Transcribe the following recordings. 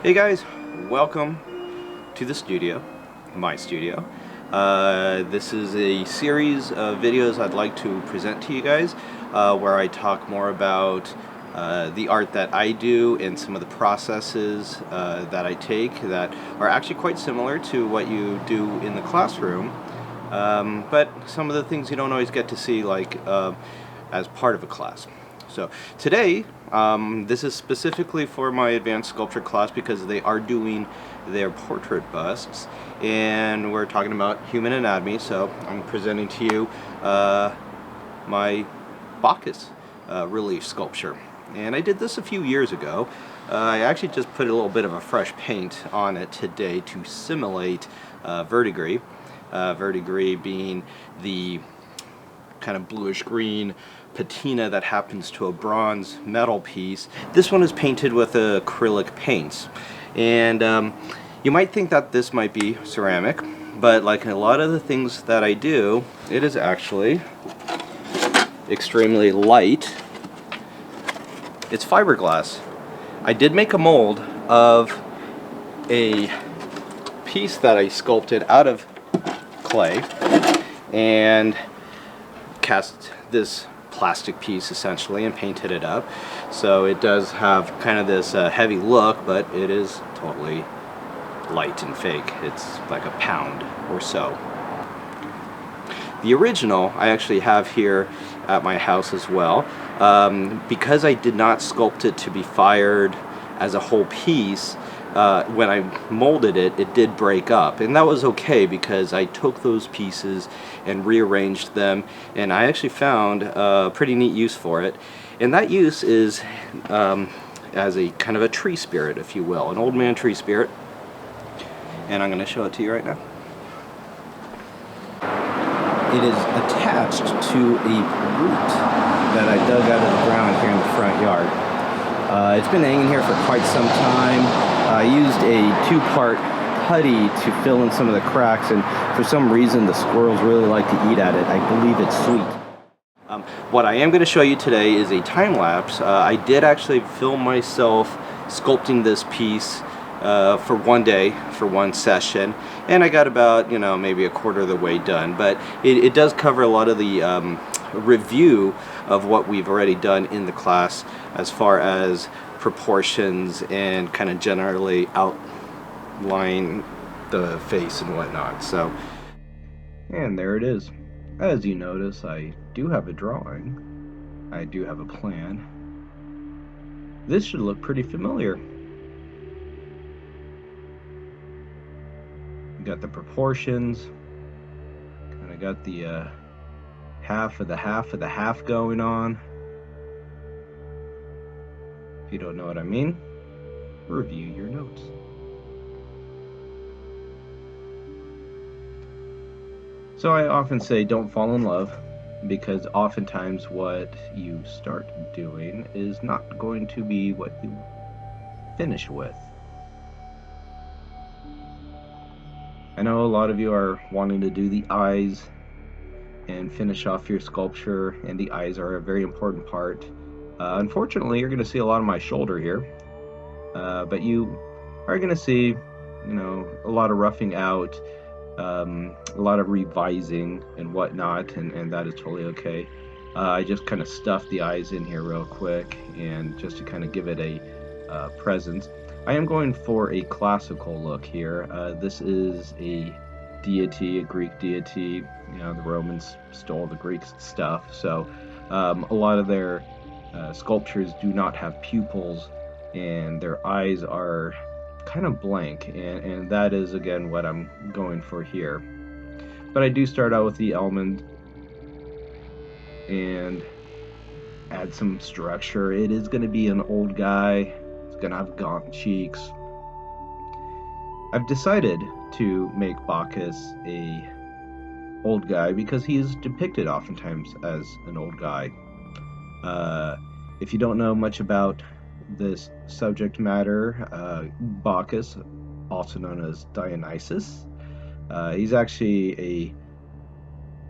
Hey guys, welcome to the studio, my studio. This is a series of videos I'd like to present to you guys where I talk more about the art that I do and some of the processes that I take that are actually quite similar to what you do in the classroom, but some of the things you don't always get to see as part of a class. So today, this is specifically for my advanced sculpture class because they are doing their portrait busts, and we're talking about human anatomy. So I'm presenting to you my Bacchus relief sculpture, and I did this a few years ago. I actually just put a little bit of a fresh paint on it today to simulate verdigris. Verdigris being the kind of bluish green patina that happens to a bronze metal piece. This one is painted with acrylic paints, and you might think that this might be ceramic, but like a lot of the things that I do, it is actually extremely light. It's fiberglass. I did make a mold of a piece that I sculpted out of clay and cast this plastic piece essentially and painted it up, so it does have kind of this heavy look, but it is totally light and fake. It's like a pound or so. The original I actually have here at my house as well. Because I did not sculpt it to be fired as a whole piece, when I molded it, it did break up, and that was okay because I took those pieces and rearranged them, and I actually found a pretty neat use for it, and that use is as a kind of a tree spirit, if you will, an old man tree spirit, and I'm going to show it to you right now. It is attached to a root that I dug out of the ground here in the front yard. It's been hanging here for quite some time. I used a two-part putty to fill in some of the cracks, and for some reason the squirrels really like to eat at it. I believe it's sweet. What I am going to show you today is a time lapse. I did actually film myself sculpting this piece for one day, for one session, and I got about, maybe a quarter of the way done, but it does cover a lot of the review of what we've already done in the class as far as proportions and kind of generally outline the face and whatnot. So, and there it is. As you notice, I do have a drawing. I do have a plan. This should look pretty familiar. Got the proportions, kind of got the half of the half of the half going on. If you don't know what I mean, review your notes. So I often say don't fall in love, because oftentimes what you start doing is not going to be what you finish with. I know a lot of you are wanting to do the eyes and finish off your sculpture, and the eyes are a very important part. Unfortunately, you're going to see a lot of my shoulder here, but you are going to see, a lot of roughing out, a lot of revising and whatnot, and that is totally okay. I just kind of stuffed the eyes in here real quick, and just to kind of give it a presence. I am going for a classical look here. This is a deity, a Greek deity. The Romans stole the Greek stuff, so a lot of their sculptures do not have pupils, and their eyes are kind of blank, and that is again what I'm going for here. But I do start out with the almond and add some structure. It is going to be an old guy. It's going to have gaunt cheeks. I've decided to make Bacchus a old guy because he is depicted oftentimes as an old guy. If you don't know much about this subject matter, Bacchus, also known as Dionysus, he's actually a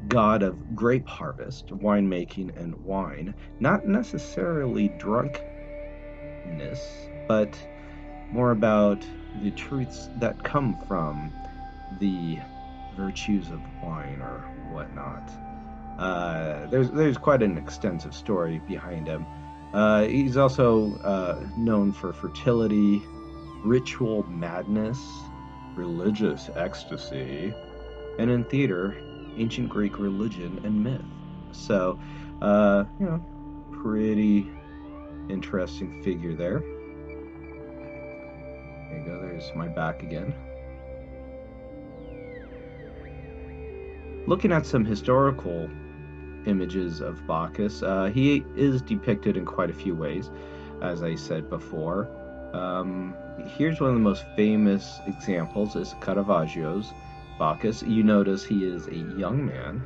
god of grape harvest, winemaking, and wine. Not necessarily drunkenness, but more about the truths that come from the virtues of wine or whatnot. There's quite an extensive story behind him. He's also known for fertility, ritual madness, religious ecstasy, and in theater, ancient Greek religion and myth. So, pretty interesting figure there. There you go, there's my back again. Looking at some historical images of Bacchus, he is depicted in quite a few ways, as I said before. Here's one of the most famous examples is Caravaggio's Bacchus. You notice he is a young man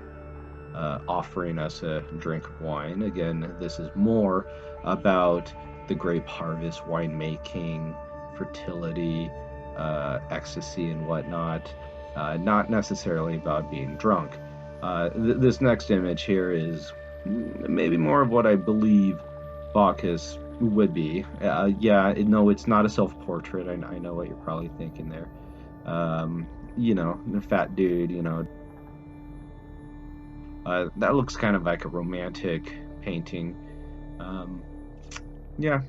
offering us a drink of wine. Again, this is more about the grape harvest, winemaking, fertility, ecstasy, and whatnot, not necessarily about being drunk. This next image here is maybe more of what I believe Bacchus would be. No, it's not a self-portrait. I know what you're probably thinking there. The fat dude, that looks kind of like a romantic painting. Yeah.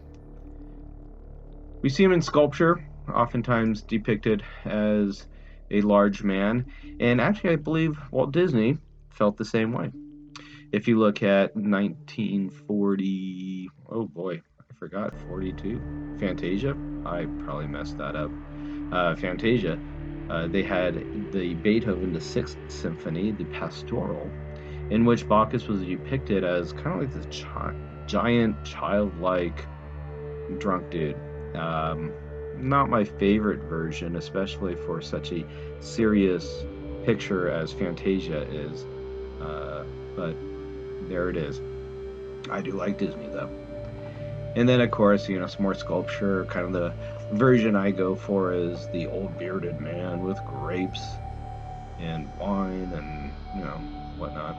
We see him in sculpture, oftentimes depicted as a large man. And actually, I believe Walt Disney felt the same way. If you look at 1940, oh boy, I forgot, 42, Fantasia. I probably messed that up. Fantasia. They had the Beethoven, the Sixth Symphony, the Pastoral, in which Bacchus was depicted as kind of like this giant, childlike, drunk dude. Not my favorite version, especially for such a serious picture as Fantasia is. But there it is. I do like Disney though. And then, of course, some more sculpture. Kind of the version I go for is the old bearded man with grapes and wine and, whatnot.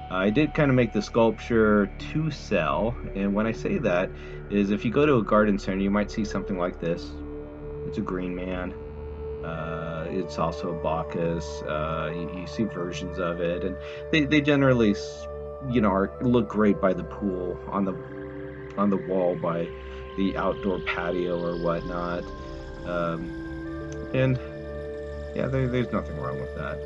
I did kind of make the sculpture to sell, and when I say that is if you go to a garden center, you might see something like this. It's a green man. It's also a Bacchus. You see versions of it, and they generally, look great by the pool on the wall by the outdoor patio or whatnot. And yeah, there's nothing wrong with that.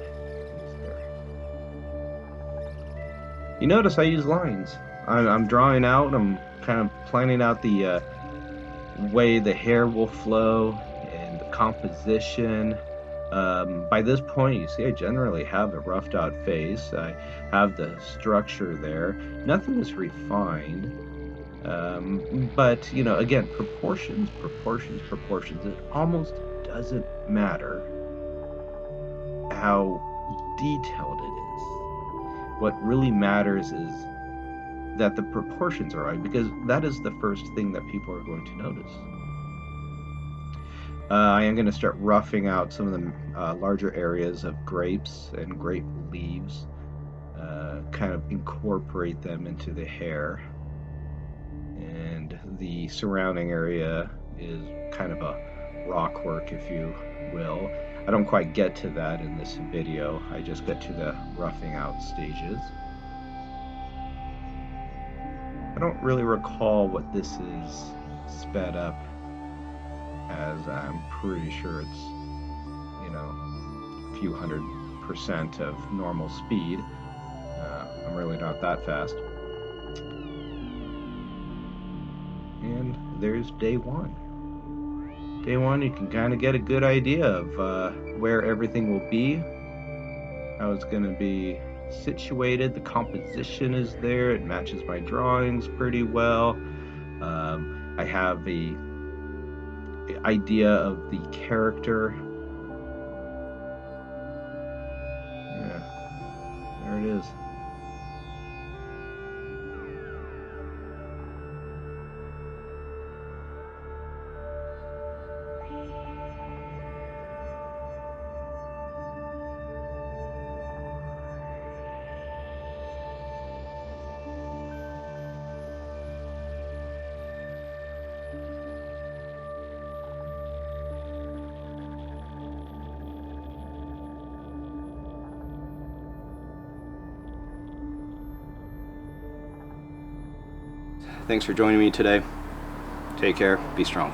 You notice I use lines. I'm drawing out, I'm kind of planning out the way the hair will flow and the composition. By this point, you see I generally have a roughed out face. I have the structure there. Nothing is refined. But, again, proportions. It almost doesn't matter how detailed it is. What really matters is that the proportions are right, because that is the first thing that people are going to notice. I am going to start roughing out some of the larger areas of grapes and grape leaves, kind of incorporate them into the hair. And the surrounding area is kind of a rock work, if you will. I don't quite get to that in this video. I just get to the roughing out stages. I don't really recall what this is sped up as. I'm pretty sure it's, a few 100% of normal speed. I'm really not that fast. And there's day one. Day one, you can kind of get a good idea of where everything will be, how it's going to be situated. The composition is there. It matches my drawings pretty well. I have the idea of the character. Yeah, there it is. Thanks for joining me today. Take care. Be strong.